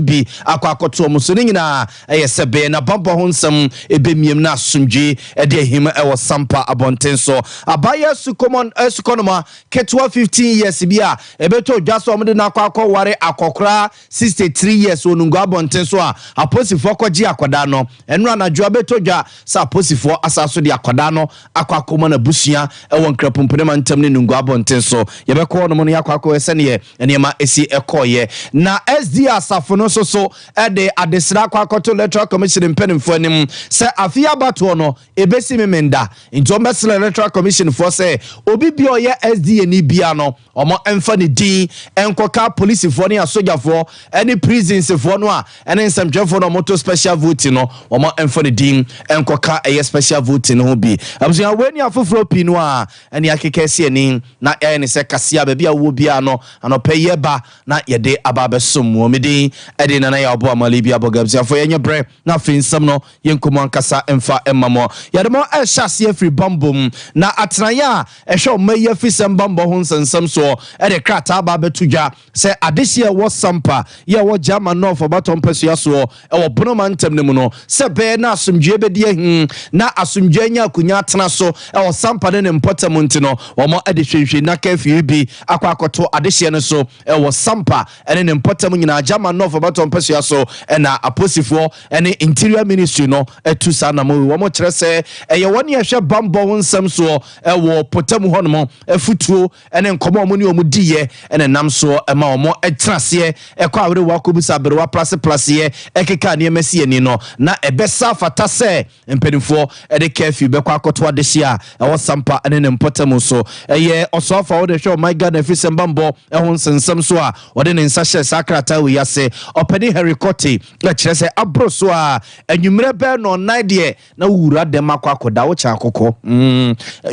bi akwakoto mo so nyina sebe na bambo ho nsam ebemiem na asomdwe de ahim Sompa abonten so abaya sukonoma ketwa 15 years bia ebeto dwaso omde na akwa ware akokra 63 years onungu abonten so a aposifo kwaji akoda no enura na dwa beto dwa sa aposifo asaso de akoda no akwakoma na busua ewon krapompene ntam ne nungu abonten so yebekọ no mo ne akwakọ esene enema esi ekoye na SD asafo no so de adesra akwakoto electoral commission mpenimfo anim se afia bato no ebesi memenda Intombesle Electoral Commission for say obi bi oye SD ni bia no omo emfa ne din enkoka police for ne asoja for any prisons for no a ene nsamtwefo no moto special vote no omo emfa ne din enkoka eye special vote no bi abusia weni afoforo pi no a ene akekesi ani na ene se kasia ba bia wo bia no anope ba na yede ababesom wo medin ede na ya obo amali bia bogabsia for yenye bre na finsam no yenkomo ankasa emfa emamo yademo shasi free bambum na atraya ehwe maye fisem bambo ho nsensem so de krata ba betudwa se adesia wo Sompa ye wo jama no for baton pesua so e wo bonoma ntem ne mu no se be na asomdwe be de na asomdwe nya akunya atena so e wo Sompa ne mpotam ntino wo mo de hwehwe na kafi bi akwakoto adesia ne so e wo Sompa ene ne mpotam nyina jama no for baton pesua so e na aposifo ene interior ministry no etu sa na mo wo mo kire se e woni ehwe bambo wonsam so wo potam honom afutuo ene nkomo mo ne omudiye ene nam so ma omo etrase ekwa awre wakobusa bere wa place ekeka ne emasi ani no na ebesa fata se mpenifo de kafi be kwa akoto adehia wo Sompa ene ne potam so eye osofa wo de hwe my god afisem bambo ho nsensem so a wo de ne nsahye sakrata wi ase openi herikoti na kire se abro so a anwumre be no naide na wura dem akwakoda wo cha akoko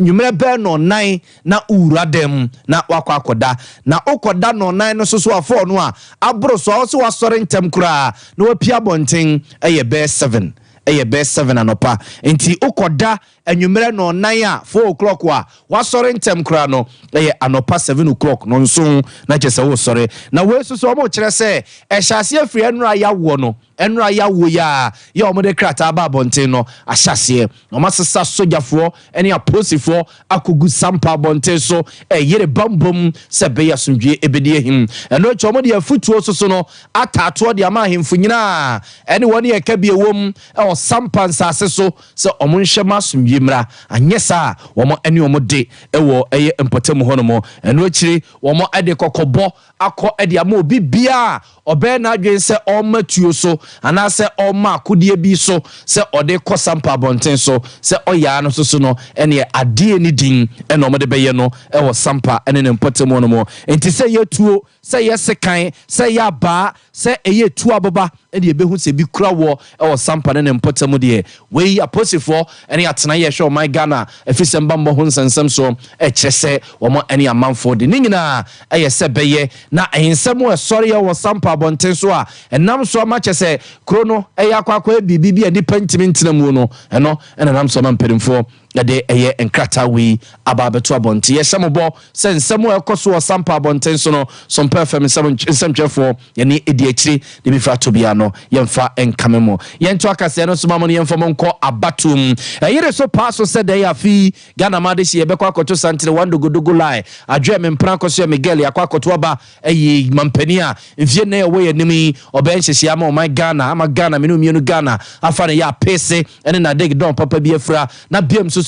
nwumre be no nan na wura dem na wakwakoda na okoda no nan no so afọ no a abro so so wasore ntem kura na wapia bonten eye be 7 eye be 7 anopa enti okoda enwumre no 9 a 4 o'clock wa wasore ntem kura no eye anopa 7 o'clock no nso na chese wo sore na we so mo kire se ehase afri enura ya wo no enura ya wo ya omode krata ba bonten no ahyase no masesa sojafo ene aposifo akogu Sompa bonten so yere bambom se be yasundwe ebedi ehim eno cho omode afutuo so no atato de ama ahemfo nyina ene woni ekabie wom Sompa nsase so se omonhwema asundwe mra anyesa womo ene omode ewo eye mpotem honomo eno akiri womo ade kokobo akọ ade ama obi bia obe na adwen se omatuo so anase oma akodie bi so se ode kọ Sompa bonten so se oya no so no ene ade ni din ene omode beye no ewo Sompa ene ne mpotem honomo enti se yetuo se yesekan se yaba se eye tu ababa ene ebehu se bi kura wo ewo Sompa ne mpotem de we aposifo ene atena ye hwe my Ghana efisem bambo ho nsensem so echese wo mo ene amanfo de nyina eye se beye na ensem wo sori ye wo Sompa bonten so a enam so ma chese krono eye akwakwa bibi adi pantimi ntenamu no eno enam so ma mpedimfo de eye enkrata wi ababeto abonte ye sembo se nsem wo ekoso wo Sompa bonten so no Sompa FM nsemtwefo ye ni edi akiri de bi fra tobia no yemfa enkamemo yento akase no so ma mo yemfa mo nko abatum yere so paso se de ya fi Ghana madeshi ye bekwa akoto santre wandogodogo lai adwe mempra akoso Miguel yakwa akoto aba eye mampani a mfie na ye wo ye nimi obenhyehye ama my Ghana ama Ghana menu mienu Ghana afa ne ya pese ene na dig don papa bi afra na biem so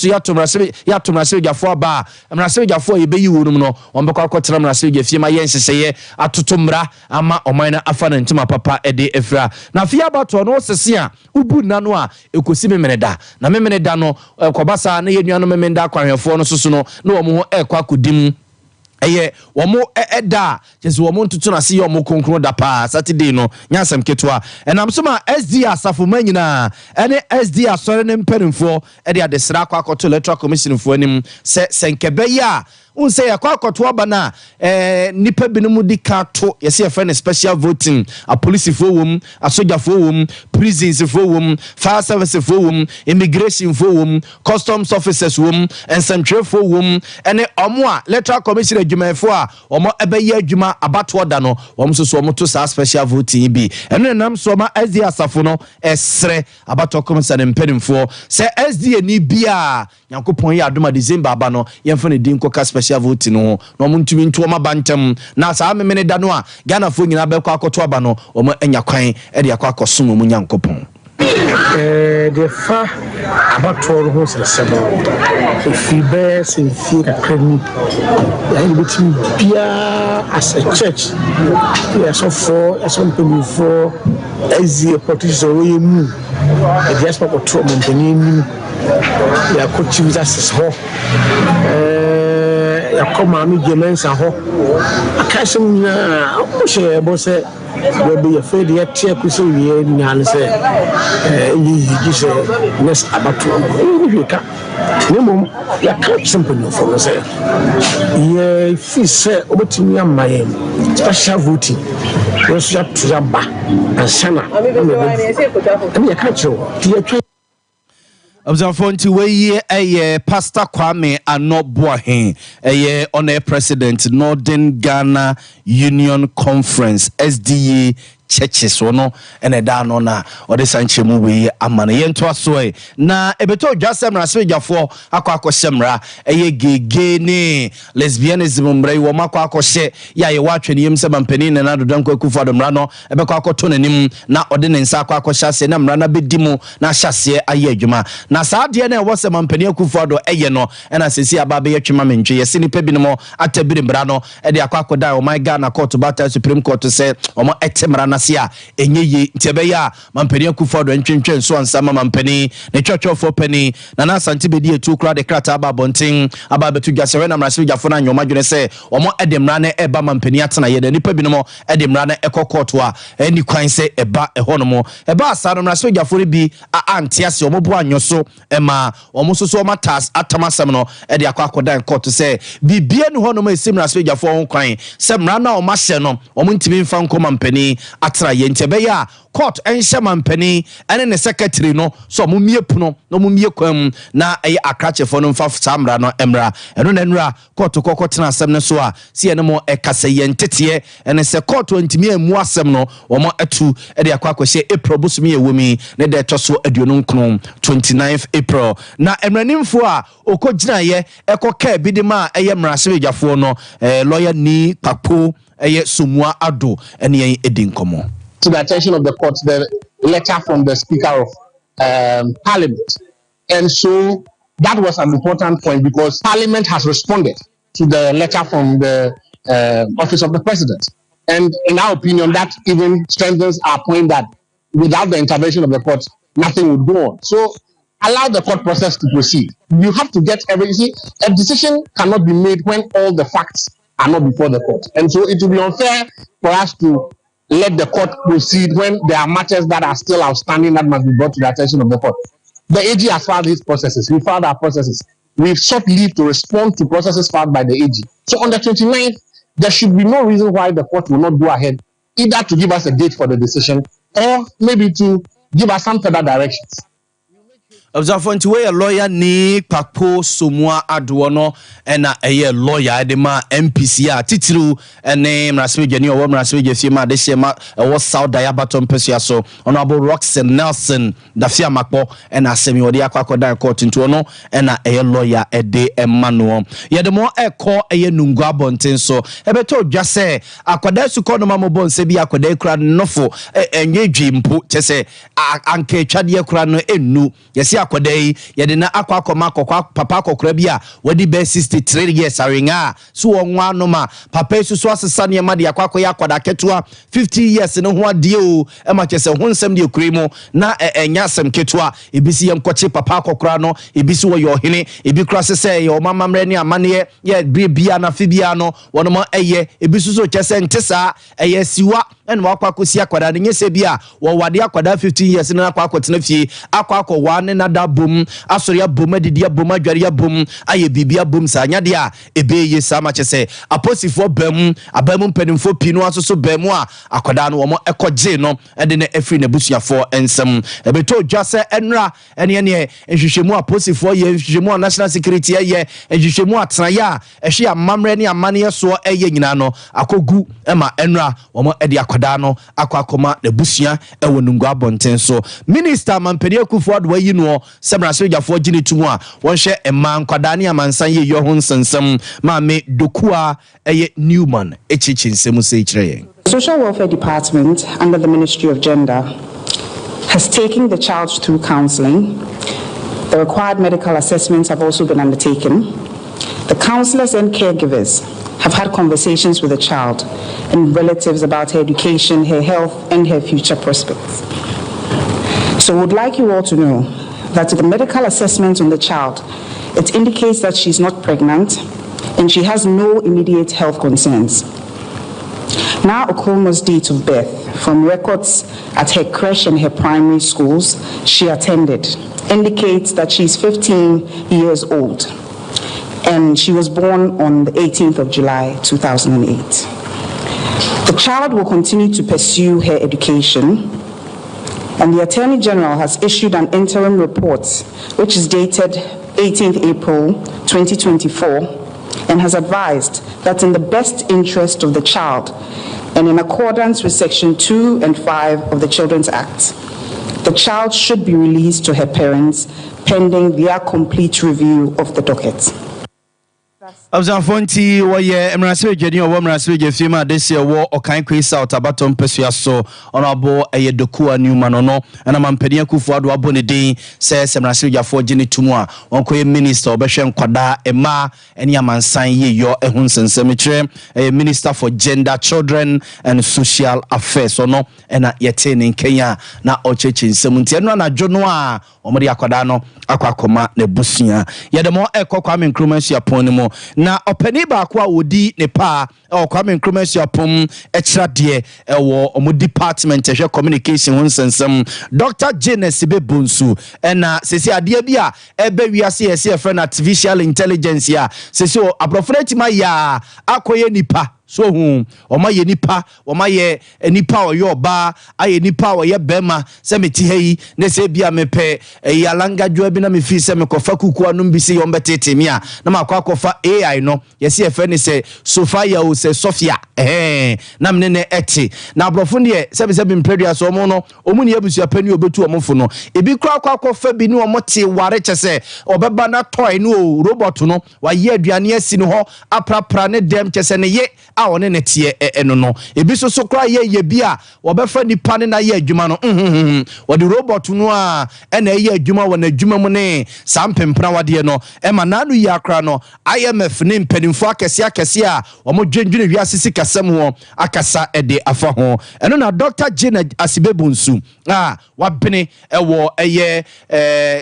yatomrase jafo aba mrase jafo ye beyi wonum no ombekwa akotera mrase jafie ma yenhyehye atotomra ama oman na afa ne ntima papa ede afra na fia bato no sese a ubu nano a ekosi memeneda na memeneda no kobasa na yenuano memenda kwanhwefo no soso no na wo mo ekwa kodim eye womo eda jesu womo ntutu na se yomo konkro da pa Saturday no nyasem ketwa enam so ma SD asafo manyina ene SD asore ne mperimfo e de adesra kwa akoto electoral commission fo anim se senkebe ya unse ya kwa koto aba na nipa binom di ka to yesi ya friend special voting a police fo wom a soldier fo wom prisons fo wom fire service fo wom immigration fo wom customs officers wom and central fo wom ene omo a electoral commission adwumayefo a omo ebeye adwuma abato da no omo so omo to sa special voting bi ene nam so ma SD asafo no esre abato commission mpenimfo se SD ni bia Yankopon ya adoma December aba no yemfa ne din koka special vote no no ntumi nto ma bantem na saa memene da no a Ghana fo nyina be kwa akoto aba no omo anya kwan e de akwa akosom mu Yankopon the far about 12 horses if we bear in fear academy between Pia as a church yes so for something for as the politician we move the diaspora control company ya coaching justice ho ya come ami gemensa ho akashim na o she bo se we be afraid yet check we say we nyan say you say next about you ka nemo ya ka simple for say ye fi say obetimi amaye special voting we so to ba and sana ya ka cho Observanti we Pastor Kwame Anoboahen on president Northern Ghana Union Conference SDA churches wono ene da no na ode sanchemu we amane yento aso na ebeto dwasemra swejafo akwa gege ne lesbianism mbre wo makwa akose ya ye watwe yem se mampani na dodanko akufo adomra no ebekọ akoto nanim na ode ne nsa akwa akohyase na mra na bedimu na hyase aye adwuma na saa de na wo se mampani akufo ado no na sesi aba be yetwema mentwe yesi ni pebinimo atabiri mra no ede akwa akoda o my Ghana court battle supreme court se omo etemra na sia enye ye ntebeya mampani akufo ado ntwentwen so ansama mampani ne twotwofo pani na na santi bedi etu kra de krata aba bonten aba betu gwasere na mrase gwafo na nyoma dwene se omo edemra na eba mampani atena ye de nipa binimo edemra na ekokoto a eni kwan se eba ehonomo eba asa no mrase gwafo bi antiase omo bo anyoso ema omo soso matas atamasem no ede akwakodan court se bibie ne honomo esimrase gwafo ho kwan se mra na omo hye no omo ntimi mfa nko mampani atena ye ntebeya court enhye mampani ene ne secretary no so mo miepuno no mo mie kwam na eye akrachefo no mfa samra no emra eno na nura court kokko tena asem ne so a sie ne mo ekase ye ntete ene se court ntimi emu asem no wo mo atu ede akwakohye April busumi ewumi ne de toso aduonu nkron 29th April na emranimfo a okogina ye ekoka bidima eye mrase gyafo no lawyer ni papo eye sumua ado ene yen edinkomo to the attention of the court the letter from the Speaker of Parliament. And so that was an important point because Parliament has responded to the letter from the Office of the President. And in our opinion, that even strengthens our point that without the intervention of the court, nothing would go on. So allow the court process to proceed. You have to get everything. A decision cannot be made when all the facts are not before the court. And so it will be unfair for us to let the court proceed when there are matters that are still outstanding that must be brought to the attention of the court. The AG has filed these processes. We filed our processes. We've sought leave to respond to processes filed by the AG. So on the 29th, there should be no reason why the court will not go ahead, either to give us a date for the decision or maybe to give us some further directions. Observanti we lawyer ni papo somua adono ena eye lawyer de ma MPC a titiru ene mrasmeje ni owo mrasmeje fiema de shema wo South Diabaton pesia so honorable Roxen Nelson da fia makpo ena asemi odi akwakodan court nto no ena eye lawyer ede emmanuel ye de mo eko eye nungu abonten so ebeto dwase akwada suko no mamo bonse bi akwada kura nofo enye dwimpo chese anke twade kura no enu yesi akodai yede na akwakoma papa akokora bi a wadi be 63 years aringa so wonwa no ma papa susu asesa ne ma de akwakoya akwada ketua 50 years no ho ade o e ma chese ho nsem de okurimo na enya asem ketua ebisi yem koche papa akokora no ebisi wo yo hene ebi kura sese ye o mama mre ne amane ye bia na fibia no wono mo eye ebisi so chese ntesa eye siwa en wakwakosi akwada ne nyese bia wo wade akwada 15 years na akwakotena fie akwako wane na asɔda bom asɔre bom adidi bom adware bom aye bibia bom sa anya de a ebe ye sa ma kyese aposifo bam abam mpanimfo pino asoso bam a akoda no wo ekogye no de na afri na busuafo ensem ebeto dwa se enra ene nhwehwemu aposifo ye nhwehwemu national security ye nhwehwemu atraya ehwe amamre ne amane so eye nyina no akogu ema enra wo de akoda no akoma na busua ewo nungu abonten so minister mampani akufo adwa yi no semrasojafo gine tumu a wonhwe emma nkwada ne amansan ye yo ho nsensem ma me dokua eye Newman echichi nsemu se kire. Social Welfare Department under the Ministry of Gender has taken the child through counseling. The required medical assessments have also been undertaken. The counselors and caregivers have had conversations with the child and relatives about her education, her health, and her future prospects. So I would like you all to know that the medical assessment on the child, it indicates that she's not pregnant and she has no immediate health concerns. Now Okomo's date of birth, from records at her creche and her primary schools she attended, indicates that she's 15 years old and she was born on the 18th of July 2008. The child will continue to pursue her education, and the Attorney General has issued an interim report which is dated 18th April 2024 and has advised that in the best interest of the child and in accordance with Section 2 and 5 of the Children's Act, the child should be released to her parents pending their complete review of the docket. Abzanfonti woye emrase ejeni owo emrase ejefima desi owo okan kwisa otabatom pesua so onabo eyedokuwa Newman no na mampani akufu ado abone din se emrase ejafo gene tumu a onkoye minister obehwe nkwada ema eni amansan ye yo ehun sensem kire minister for gender, children and social affairs ono na yete ne Kenya na ochechi nsem nti eno na dwo no a omode akwada no akwakoma na busua yedemo ekokwa me nkromansi apon mo na opani ba kwa wodi ne pa Kwame Nkrumah apom ekirade ewo omo department ehwe communication hunsensem Dr. Jane Sibebunsu na sesi ade bia ebe wiase yesi friend artificial intelligence ya sesi abrofreti ma ya akoye nipa so hu oma ye nipa oma ye nipa oyoba aye nipa oye bema se meti hei ne se bia mepe yalanga dwa bi na me fi se me kofa kuku anum bi se yombetete mi a na makwa kofa AI no yesi efe ne se Sofia o se Sofia na mne ne eti na abrofo ne se bi mpredua so omo no omu ne abusua pani obetu omofo no ebi kra kofa bi ne omote ware chese obeba na toy no robot no wa ye aduane asi no ho aprapra ne dem chese ne ye a one ne tie eno no ebi so kra ye bia wo befa nipa ne na ye adwuma no wo de robot no a na ye adwuma wo na adwuma mu ne sampempra wade no ma nanu yi akra no IMF ne mpanimfo akese a wo mo dwendwene wiase kasam ho akasa ede afa ho eno na Dr. Jane Asibebunsu wabene ewo eye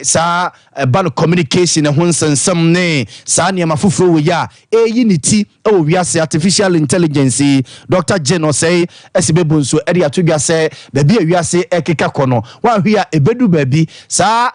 sa balo communication ho nsensem ne sa ne mafoforo wo ya eyi niti ewo wiase artificial intelligence Dr. Jane say Asibebunsu ede atodwa se baby wiase ekeka kono wa hwia ebedu baby sa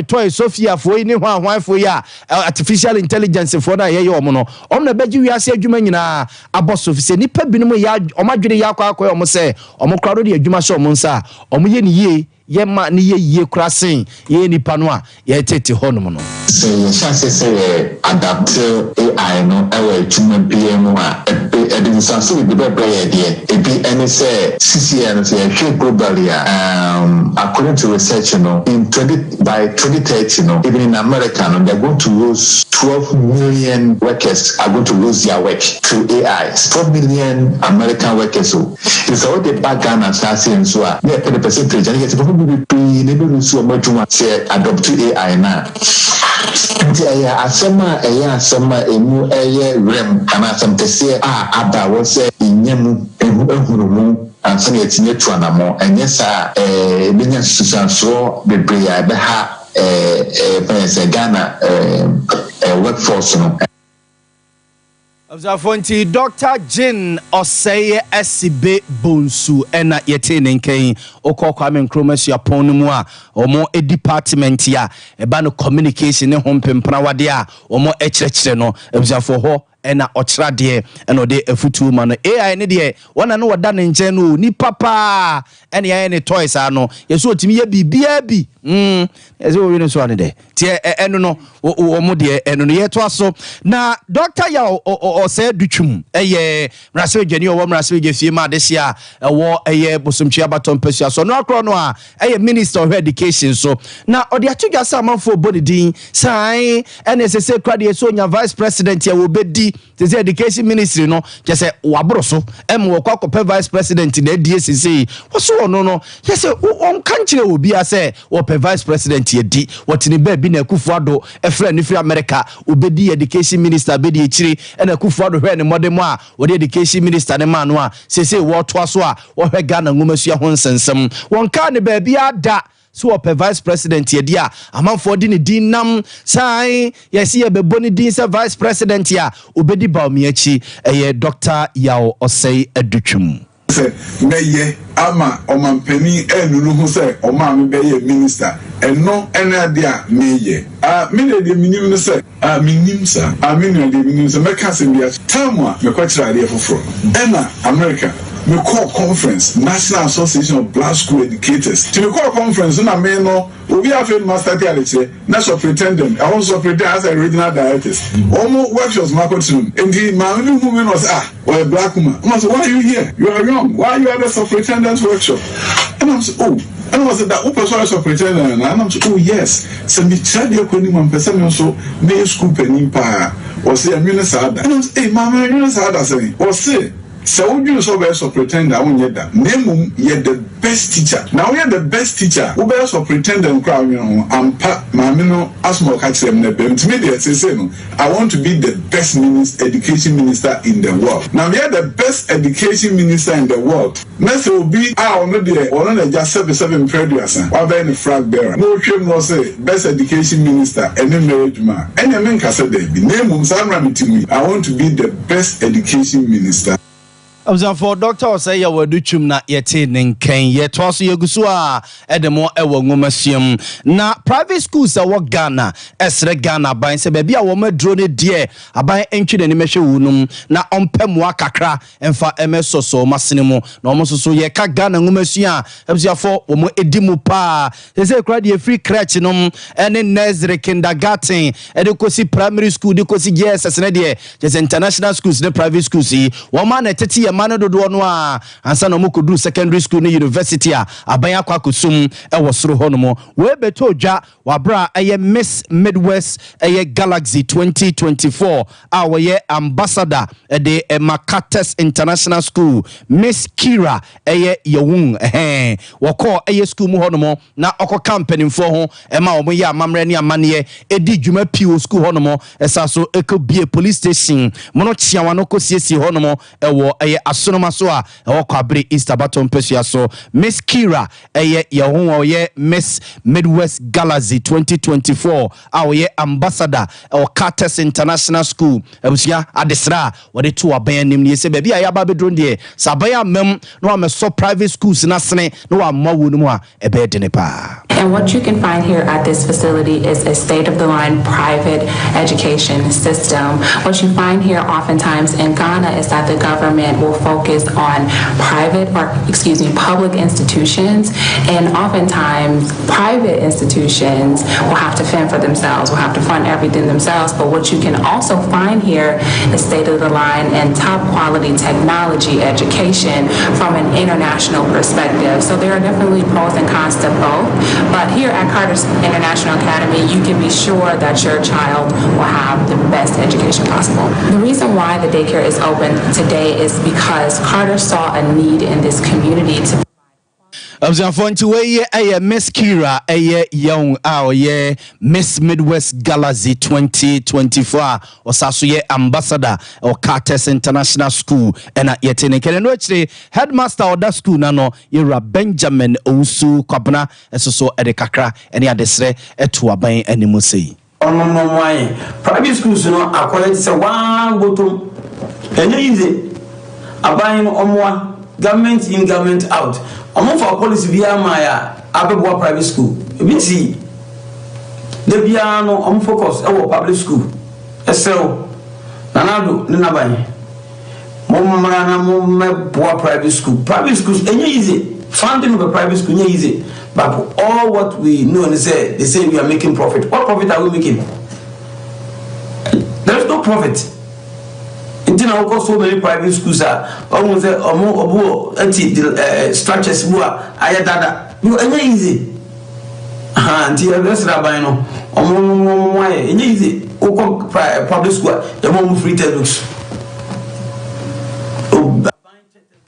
toy Sophia fo ni hwan fo ya artificial intelligence fo na ye omo no omna beji wiase adwuma nyina aboso fi se nipa binom ya omadwene ya akwa omo se omo krado de adwuma so omo nsa omo ye ni ye ye ma ni ye krasen ye nipa no a ye tete honum no so ye chance say adapt AI no ewe adwuma bia no a edi sanso bi bebe ye de ebi ene say CCN say hwe globally according to research by 2030 even in America they're going to lose 12 million workers are going to lose their work through AI. 12 million American workers. So it's all the background and saying so the percentage and it's probably be able to much say adopt to AI now. Asema emu rem kana samtese aba wo se inyemu ehurumu ansa ne tinye tuanamo enye sa binya susanso bebre ya be ha Ghana workforce no Observanti Dr. Jin Oseye Esibe Bonsu ena yete nenken okọ Kwame Nkrumah Suapon no mu a omo department ya eba no communication ne ho mpempra wade a omo ekyerɛkyerɛ no observafo ho ena ɔkyerɛ de ena ɔde afutu ma no AI ne de wana no wada ne nkyɛn no ni papa ena ya ne toys ano yeso otimi ya bibia bi yeso wi no so ane de tie eno no omo de eno no yeto aso na Dr. ya ɔsɛ dutwum mrase dwani ɔwɔ mrase gefie ma de sia ɛwɔ bosomtwe abaton pesua so no akro no a minister of education so na ɔde atugwa sa amanfo bodidin sai ena sese krade yeso nya vice president ya wo bedi the education ministry no just say wabro so wo kwakɔpɛ vice president na die sese wo no just say on kankyere obi a say wo pɛ vice president ye di wotini ba bi na Akufo-Addo efra ni free America obedi education minister bedi ekiri na Akufo-Addo hwɛ ne modem a wo de education minister ne ma no a sese wo to aso a wo hwɛ Ghana ngomasua ho nsensem won ka ne ba bi ada so per vice president ye dia amanfo di ne din nam sai yes ye bebo ne din se vice president ya obedi baomi achi Dr. Yao Osei Adutwum se meye ama omampani enunu hu se oma me be minister eno ena dia meye me de minim no se minim sa me no de minim se meka se bia tamwa me kwachira de foforo ena America me call conference National Association of Black School Educators to me call conference na me no obi afi master theology na superintendent I want superintendent as a regional directors almost workshops ma continue and the man who me was or a black woman I was why are you here you are young why you at the superintendent's workshop and I'm so and I was that person superintendent and I'm so yes so me tried your kwani man person me so me school penim pa or say a minister and I'm hey mama minister say or say so you so be superintendent I won't get that name you're the best teacher now you're the best teacher who be superintendent crowd you know ampa mama no asmo ka kire me be me say no I want to be the best education minister in the world now you're the best education minister in the world next will be no dey one na just 77 producer wa be the flag bearer no twem no say best education minister any marriage man any men ka say dey be name Samra Mitimu I want to be the best education minister. For Dr. Osei Adutwum na yete nenken yeto aso yeguso a edemo ewo ngomasiam na private schools a wo Ghana esre Ghana ban se ba bia wo madro ne de aban entwe ne mehwe wunum na ompemu akakra emfa emesoso masenemu na omososo ye ka Ghana ngomasua ebusiafo wo mo edimu pa se kra de free crèche nom ene nursery kindergarten ede kosi primary school de kosi JSS ne de just international schools ne private schools wo ma na tete mano dodo no a ansa no mokodu secondary school ne university a aban akwa kosum ewo soro honomo we beto dwa wabra Miss Midwest Galaxy 2024 a we ambassador de Makates International School Miss Kira yewun woko school mu honomo na oko campaign for ho ma omo ye amamre ne amane edi dwuma pio school honomo esaso ekobie police station mono chiawa no kosiesie honomo ewo asonoma so a Kwabre East Abaton Pesua so Miss Kira Miss Midwest Galaxy 2024 a ambassador Kates International School ebusia adesra wode to aban nim ne se bia ya ba bedron de sabaya mem no ameso private schools na sene no amma wonu mu a ebe de ne pa. And what you can find here at this facility is a state-of-the-art private education system. What you find here oftentimes in Ghana is that the government will focus on public institutions, and oftentimes private institutions will have to fend for themselves, will have to fund everything themselves. But what you can also find here is state-of-the-line and top-quality technology education from an international perspective. So there are definitely pros and cons to both. But here at Carter's International Academy, you can be sure that your child will have the best education possible. The reason why the daycare is open today is because Carter saw a need in this community to Miss Kira young Miss Midwest Galaxy 2024 Osaso ambassador or Kates International School and yetene kene no chire headmaster of that school nano yera Benjamin Owusu Kwabena esoso edekakra ene adesre eto aban animu sei private schools no according to one bottom And easy. Abine omwa government in, government out. For policy via my Abeba private school. You see, the piano on focus our public school. So, Nanado, Ninabai. Mumma private school. Private schools, any easy. Funding of a private school, easy. But all what we know and say, they say we are making profit. What profit are we making? There is no profit. Until now, so many private schools are almost structures who are ayadada. You are easy. Until the rest of the easy. Public school, the more free textbooks.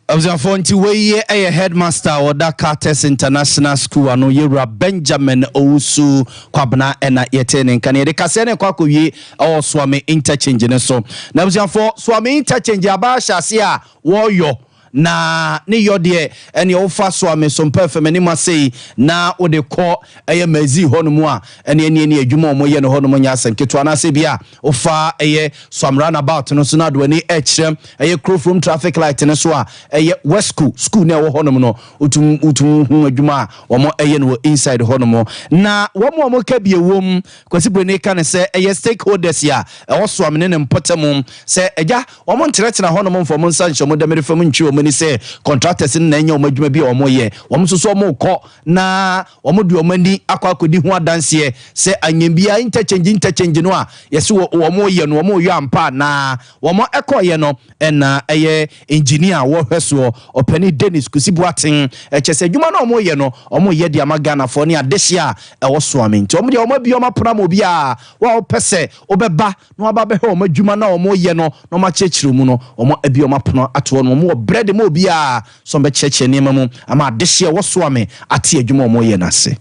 Observe nti weye a headmaster or that Cartes International School ano yewra Benjamin Owusu kwabna ena yetene kan de kase ne kwakowie o Swami interchange ne so na observe Swami interchange aba hyase a wo yo na ne yode ene ofa Swami Sompa FM ni masei na wo de kɔ eye mazi honomu a ene adwuma o moye ne honomu nya asem keto na se bia ofa eye Swamran about no so na do ani ekyerem eye from traffic light ne so a eye west school na wo honomu no utum hu adwuma wo mo eye no inside honomu na wo mo ka bie wom kwasibre ne ka ne se eye stakeholders ya wo Swami ne mpotem se eja wo mo nterete na honomu mfo mo nsa nhyomo da mere fam nchi ni say contractors na enya omadwuma bi o mo ye wo so so mo kɔ na wo mo du omani akodi ho adanse se anyambia interchange no a yesi wo mo ye no wo mo yo ampa na wo mo ekɔ ye no na eye engineer wo hweso opani Dennis Kusibuaten echese adwuma no mo ye no wo mo ye dia magana fo ne adehye a wo Swami nti wo mo dia wo ma bi o ma pram obi a wo pese obeba no aba be he wo madwuma na wo mo ye no no ma chechire mu no wo mo abi o ma pno ato no mo bread mo bia so be cheche nema mu ama adehye wo Swami ate adwuma mo ye nase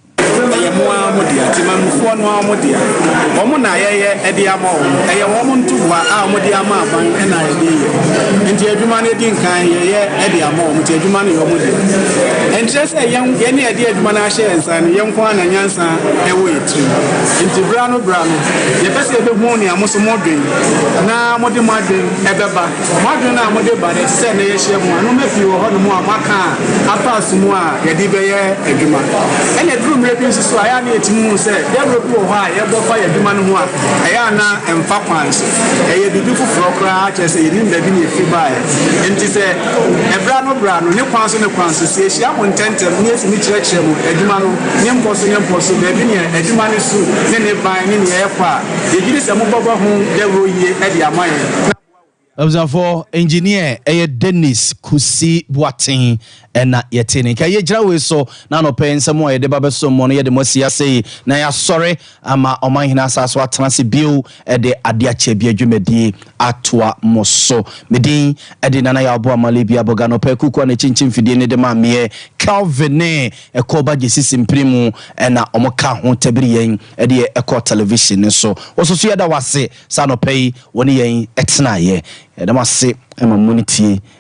Moa Modia, Timan Fuano Modia, Omuna, Ediamo, Ayawom to Modiama, and I did. And Humanity kind, Ediamo, Mutiamani or Modia. And just a young any idea Manashes and young Juan and Yansa, away too. Into Brano, the best of the morning, I must modern. Now, Modimadrin, Ebeba, Madrina Modiba, the Senate, no make you hold more Maka, after Sumua, Yadibe, Eduma. And a room represents. So I am here to say, there will be a while, you will fire the man who are Ayana and Fapans. A beautiful frog, as a ring that didn't feel by. And to say, a brano, no pass on the Francis, she am content of near me church, a Dumano, Yamposo, Bevinia, a Dumani suit, then a vine in the airport. The Guinness and Mobile home, there will ye at the Amaya. Observe engineer Dennis Kusibuaten ena yetene ka ye gira we so na no pen nsemo ye de babeso mo no ye de mosia sei na ya sore ama omanhina asaso atenase bio e de ade ache bia dwumadi atoa moso medin e de nana ya obo amale bia boga no pe kuku na chinchin fidie ne de ma me Calvin e ko ba jesi simprimu ena omoka ho tabiri yen e de e ko television so ososo ye da wase sa no pei woni yen etena ye edamase ema muniti